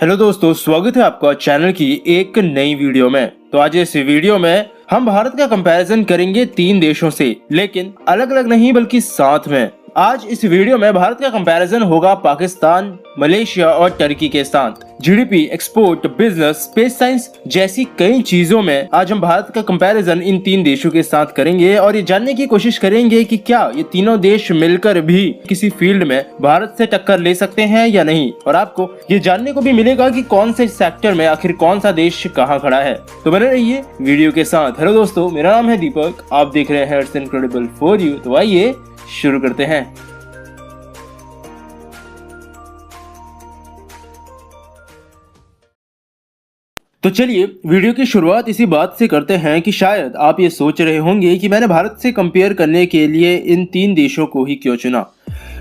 Hello दोस्तों, स्वागत है आपका चैनल की एक नई वीडियो में। तो आज इस वीडियो में हम भारत का कंपैरिजन करेंगे 3 देशों से, लेकिन अलग अलग नहीं बल्कि साथ में। आज इस वीडियो में भारत का कंपैरिजन होगा पाकिस्तान, मलेशिया और टर्की के साथ। GDP, export, business, space science जैसी कई चीजों में आज हम भारत का कंपैरिजन इन 3 देशों के साथ करेंगे और ये जानने की कोशिश करेंगे कि क्या ये तीनों देश मिलकर भी किसी फील्ड में भारत से टक्कर ले सकते हैं या नहीं। और आपको ये जानने को भी मिलेगा कि कौन से सेक्टर में आखिर कौन सा देश कहाँ खड़ा है। तो बने रहिए वीडियो के साथ। हेलो दोस्तों, मेरा नाम है दीपक, आप देख रहे हैं इट्स इनक्रेडिबल फॉर यू। तो आइए शुरू करते हैं। तो चलिए वीडियो की शुरुआत इसी बात से करते हैं कि शायद आप ये सोच रहे होंगे कि मैंने भारत से कंपेयर करने के लिए इन 3 देशों को ही क्यों चुना।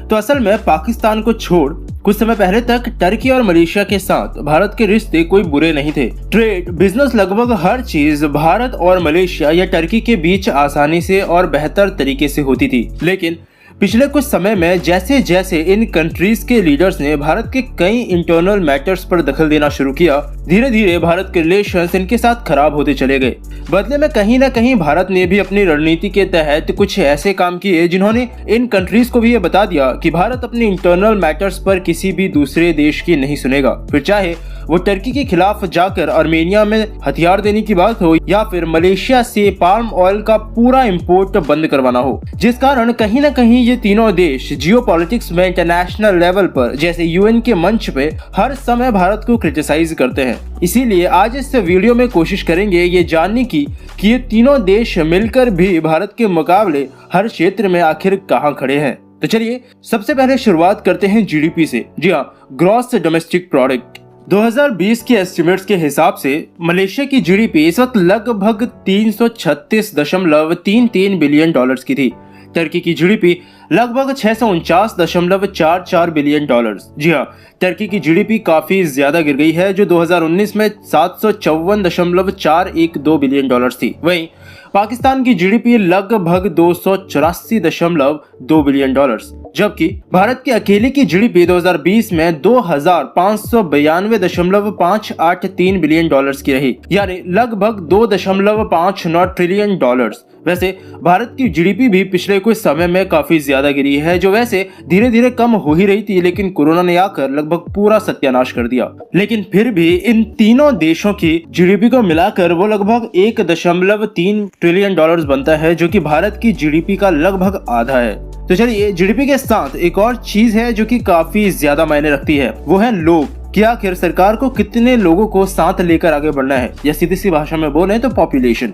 तो असल में पाकिस्तान को छोड़ कुछ समय पहले तक टर्की और मलेशिया के साथ भारत के रिश्ते कोई बुरे नहीं थे। ट्रेड, बिजनेस, लगभग हर चीज भारत और मलेशिया या टर्की के बीच आसानी से और बेहतर तरीके से होती थी। लेकिन पिछले कुछ समय में जैसे जैसे इन कंट्रीज के लीडर्स ने भारत के कई इंटरनल मैटर्स पर दखल देना शुरू किया, धीरे धीरे भारत के रिलेशंस इनके साथ खराब होते चले गए। बदले में कहीं ना कहीं भारत ने भी अपनी रणनीति के तहत कुछ ऐसे काम किए जिन्होंने इन कंट्रीज को भी ये बता दिया कि भारत अपने इंटरनल मैटर्स पर किसी भी दूसरे देश की नहीं सुनेगा, फिर चाहे वो टर्की के खिलाफ जाकर आर्मेनिया में हथियार देने की बात हो या फिर मलेशिया से पाल्म ऑयल का पूरा इंपोर्ट बंद करवाना हो। जिस कारण कहीं ना कहीं ये तीनों देश जियोपॉलिटिक्स में इंटरनेशनल लेवल पर जैसे यूएन के मंच पे हर समय भारत को क्रिटिसाइज करते हैं। इसीलिए आज इस वीडियो में कोशिश करेंगे ये जानने की कि ये तीनों देश मिलकर भी भारत के मुकाबले हर क्षेत्र में आखिर कहाँ खड़े हैं। तो चलिए सबसे पहले शुरुआत करते हैं जीडीपी से। जी हाँ, ग्रॉस डोमेस्टिक प्रोडक्ट। 2020 के एस्टिमेट्स के हिसाब से मलेशिया की जीडीपी इस वक्त लगभग 336.33 बिलियन डॉलर्स की थी। टर्की की जीडीपी लगभग 649.44 बिलियन डॉलर्स। जी हाँ, टर्की की जीडीपी काफी ज्यादा गिर गई है, जो 2019 में 754.412 बिलियन डॉलर्स थी। वहीं पाकिस्तान की जीडीपी लगभग 284.2 बिलियन डॉलर्स, जबकि भारत की अकेले की जीडीपी 2020 में 2592.583 बिलियन डॉलर्स की रही, यानी लगभग 2.59 ट्रिलियन डॉलर्स। वैसे भारत की जीडीपी भी पिछले कुछ समय में काफी ज्यादा गिरी है, जो वैसे धीरे धीरे कम हो ही रही थी, लेकिन कोरोना ने आकर लगभग पूरा सत्यानाश कर दिया। लेकिन फिर भी इन तीनों देशों की जीडीपी को मिलाकर वो लगभग 1.3 ट्रिलियन डॉलर्स बनता है, जो कि भारत की जीडीपी का लगभग आधा है। तो चलिए, जीडीपी के साथ एक और चीज है जो कि काफी ज्यादा मायने रखती है, वो है लोग। कि आखिर सरकार को कितने लोगों को साथ लेकर आगे बढ़ना है, या सीधी सी भाषा में बोले तो पॉपुलेशन।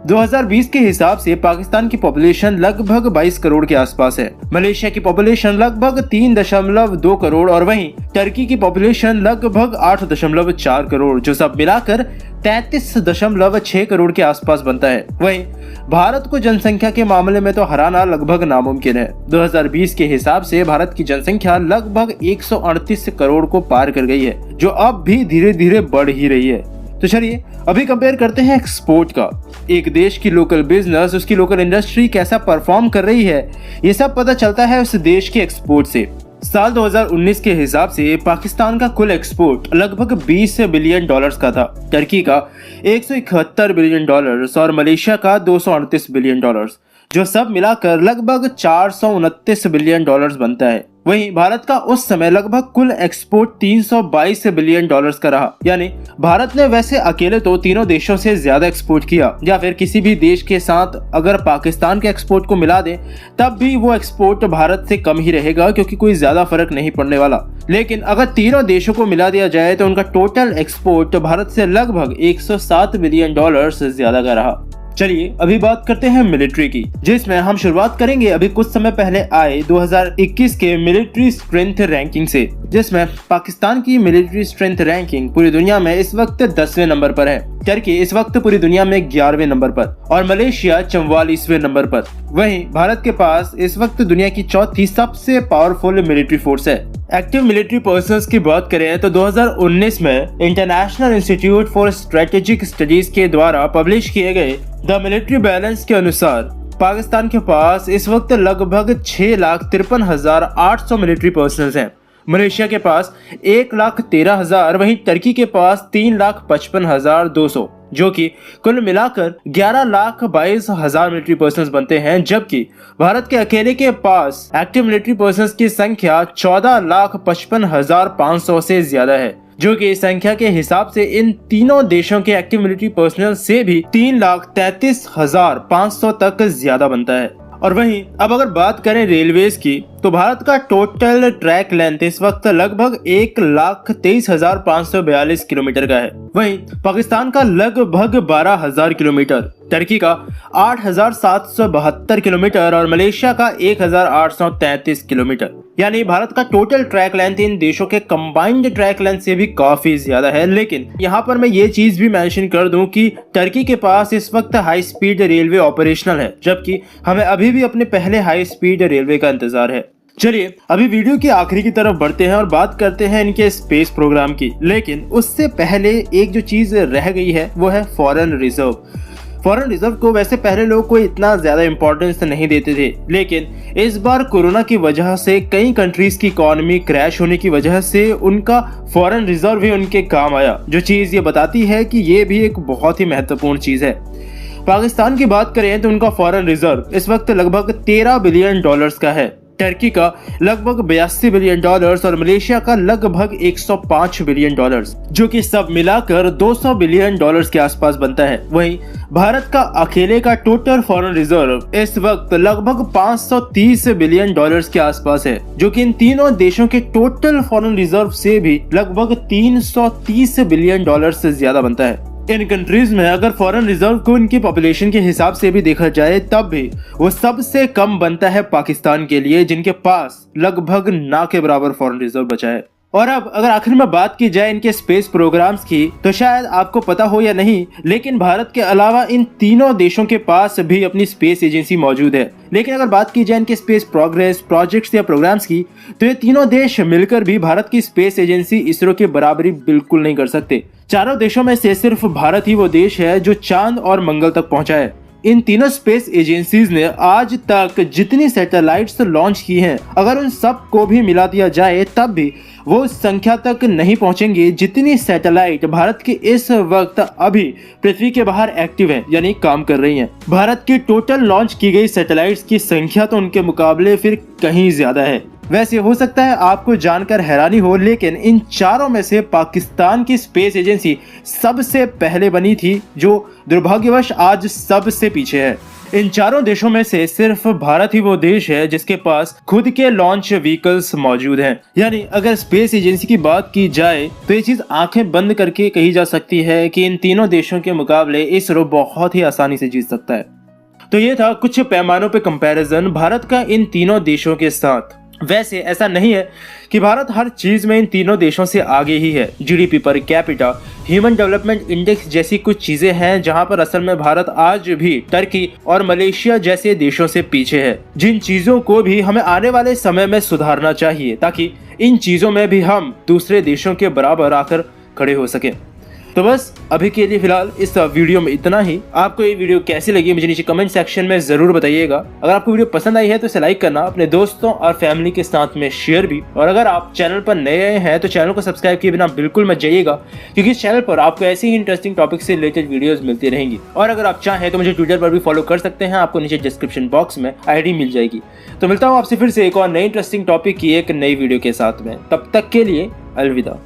2020 के हिसाब से पाकिस्तान की पॉपुलेशन लगभग 22 करोड़ के आसपास है, मलेशिया की पॉपुलेशन लगभग 3.2 करोड़ और वहीं टर्की की पॉपुलेशन लगभग 8.4 करोड़, जो सब मिलाकर 33.6 करोड़ के आसपास बनता है। वहीं भारत को जनसंख्या के मामले में तो हराना लगभग नामुमकिन है। 2020 के हिसाब से भारत की जनसंख्या लगभग 138 करोड़ को पार कर गई है, जो अब भी धीरे धीरे बढ़ ही रही है। तो चलिए अभी कंपेयर करते हैं एक्सपोर्ट का। एक देश की लोकल बिजनेस, उसकी लोकल इंडस्ट्री कैसा परफॉर्म कर रही है, ये सब पता चलता है उस देश के एक्सपोर्ट से। साल 2019 के हिसाब से पाकिस्तान का कुल एक्सपोर्ट लगभग 20 बिलियन डॉलर्स का था, टर्की का 171 बिलियन डॉलर्स और मलेशिया का 238 बिलियन डॉलर्स, जो सब मिलाकर लगभग 429 बिलियन डॉलर्स बनता है। वहीं भारत का उस समय लगभग कुल एक्सपोर्ट 322 बिलियन डॉलर्स का रहा, यानी भारत ने वैसे अकेले तो तीनों देशों से ज्यादा एक्सपोर्ट किया, या फिर किसी भी देश के साथ अगर पाकिस्तान के एक्सपोर्ट को मिला दें तब भी वो एक्सपोर्ट भारत से कम ही रहेगा, क्योंकि कोई ज्यादा फर्क नहीं पड़ने वाला। लेकिन अगर तीनों देशों को मिला दिया जाए तो उनका टोटल एक्सपोर्ट भारत से लगभग 107 बिलियन डॉलर्स ज्यादा का रहा। चलिए अभी बात करते हैं मिलिट्री की, जिसमें हम शुरुआत करेंगे अभी कुछ समय पहले आए 2021 के मिलिट्री स्ट्रेंथ रैंकिंग से, जिसमें पाकिस्तान की मिलिट्री स्ट्रेंथ रैंकिंग पूरी दुनिया में इस वक्त 10वें नंबर पर है, टर्की इस वक्त पूरी दुनिया में 11वें नंबर पर और मलेशिया 44वें नंबर पर। वहीं भारत के पास इस वक्त दुनिया की चौथी सबसे पावरफुल मिलिट्री फोर्स है। एक्टिव मिलिट्री पर्सनस की बात करें तो 2019 में international institute for strategic studies के द्वारा पब्लिश किए गए द मिलिट्री बैलेंस के अनुसार पाकिस्तान के पास इस वक्त लगभग 6,53,800 मिलिट्री पर्सनल हैं, मलेशिया के पास 1,13,000, वहीं टर्की के पास 3,55,200, जो कि कुल मिलाकर 11,22,000 मिलिट्री पर्सनल बनते हैं, जबकि भारत के अकेले के पास एक्टिव मिलिट्री पर्सनल की संख्या 14,55,500 से ज्यादा है, जो कि इस संख्या के हिसाब से इन तीनों देशों के एक्टिव मिलिट्री पर्सनल से भी 3,33,500 तक ज्यादा बनता है। और वहीं अब अगर बात करें रेलवेज की, तो भारत का टोटल ट्रैक लेंथ इस वक्त लगभग 1,23,542 किलोमीटर का है। वहीं पाकिस्तान का लगभग 12,000 किलोमीटर, टर्की का 8,772 किलोमीटर और मलेशिया का 1,833 किलोमीटर। यानी भारत का टोटल ट्रैक लेंथ इन देशों के कंबाइंड ट्रैक लेंथ से भी काफी ज्यादा है। लेकिन यहाँ पर मैं ये चीज भी मेंशन कर दूं कि टर्की के पास इस वक्त हाई स्पीड रेलवे ऑपरेशनल है, जबकि हमें अभी भी अपने पहले हाई स्पीड रेलवे का इंतजार है। चलिए अभी वीडियो की आखिरी की तरफ बढ़ते हैं और बात करते हैं इनके स्पेस प्रोग्राम की। लेकिन उससे पहले एक जो चीज रह गई है वो है फॉरेन रिजर्व। फॉरेन रिजर्व को वैसे पहले लोग कोई इतना ज्यादा इंपॉर्टेंस नहीं देते थे, लेकिन इस बार कोरोना की वजह से कई कंट्रीज की इकोनॉमी क्रैश होने की वजह से उनका फॉरेन रिजर्व भी उनके काम आया, जो चीज ये बताती है कि ये भी एक बहुत ही महत्वपूर्ण चीज है। पाकिस्तान की बात करें तो उनका फॉरेन रिजर्व इस वक्त लगभग $13 बिलियन का है, टर्की का लगभग $82 बिलियन और मलेशिया का लगभग $105 बिलियन, जो कि सब मिलाकर $200 बिलियन के आसपास बनता है। वहीं भारत का अकेले का टोटल फॉरेन रिजर्व इस वक्त लगभग $530 बिलियन के आसपास है, जो कि इन तीनों देशों के टोटल फॉरेन रिजर्व से भी लगभग $330 बिलियन से ज्यादा बनता है। इन कंट्रीज में अगर फॉरेन रिजर्व को इनकी पॉपुलेशन के हिसाब से भी देखा जाए तब भी वो सबसे कम बनता है पाकिस्तान के लिए, जिनके पास लगभग ना के बराबर फॉरेन रिजर्व बचा है। और अब अगर आखिर में बात की जाए इनके स्पेस प्रोग्राम्स की, तो शायद आपको पता हो या नहीं, लेकिन भारत के अलावा इन तीनों देशों के पास भी अपनी स्पेस एजेंसी मौजूद है। लेकिन अगर बात की जाए इनके स्पेस प्रोग्रेस, प्रोजेक्ट्स या प्रोग्राम्स की, तो ये तीनों देश मिलकर भी भारत की स्पेस एजेंसी इसरो की बराबरी बिल्कुल नहीं कर सकते। चारों देशों में से सिर्फ भारत ही वो देश है जो चांद और मंगल तक पहुंचा है। इन तीनों स्पेस एजेंसीज ने आज तक जितनी सैटेलाइट्स लॉन्च की हैं, अगर उन सब को भी मिला दिया जाए तब भी वो उस संख्या तक नहीं पहुंचेंगे जितनी सैटेलाइट भारत की इस वक्त अभी पृथ्वी के बाहर एक्टिव है, यानी काम कर रही हैं। भारत की टोटल लॉन्च की गई सैटेलाइट्स की संख्या तो उनके मुकाबले फिर कहीं ज्यादा है। वैसे हो सकता है आपको जानकर हैरानी हो, लेकिन इन चारों में से पाकिस्तान की स्पेस एजेंसी सबसे पहले बनी थी, जो दुर्भाग्यवश आज सबसे पीछे है। इन चारों देशों में से सिर्फ भारत ही वो देश है जिसके पास खुद के लॉन्च व्हीकल्स मौजूद हैं। यानी अगर स्पेस एजेंसी की बात की जाए तो ये चीज आंखें बंद करके कही जा सकती है कि इन तीनों देशों के मुकाबले इसरो बहुत ही आसानी से जीत सकता है। तो ये था कुछ पैमानों पे कंपैरिजन भारत का इन तीनों देशों के साथ। वैसे ऐसा नहीं है कि भारत हर चीज में इन तीनों देशों से आगे ही है। GDP per capita, human development index जैसी कुछ चीजें हैं जहां पर असल में भारत आज भी टर्की और मलेशिया जैसे देशों से पीछे है, जिन चीजों को भी हमें आने वाले समय में सुधारना चाहिए ताकि इन चीजों में भी हम दूसरे देशों के बराबर आकर खड़े हो सके। तो बस अभी के लिए फिलहाल इस वीडियो में इतना ही। आपको ये वीडियो कैसी लगी मुझे नीचे कमेंट सेक्शन में जरूर बताइएगा। अगर आपको वीडियो पसंद आई है तो इसे लाइक करना, अपने दोस्तों और फैमिली के साथ में शेयर भी। और अगर आप चैनल पर नए हैं तो चैनल को सब्सक्राइब किए बिना बिल्कुल मत जाइएगा, क्योंकि इस चैनल पर आपको ऐसी ही इंटरेस्टिंग टॉपिक से रिलेटेड वीडियोज मिलती रहेंगी। और अगर आप चाहें तो मुझे ट्विटर पर भी फॉलो कर सकते हैं, आपको नीचे डिस्क्रिप्शन बॉक्स में ID मिल जाएगी। तो मिलता हूँ आपसे फिर से एक और नई इंटरेस्टिंग टॉपिक की एक नई वीडियो के साथ में। तब तक के लिए अलविदा।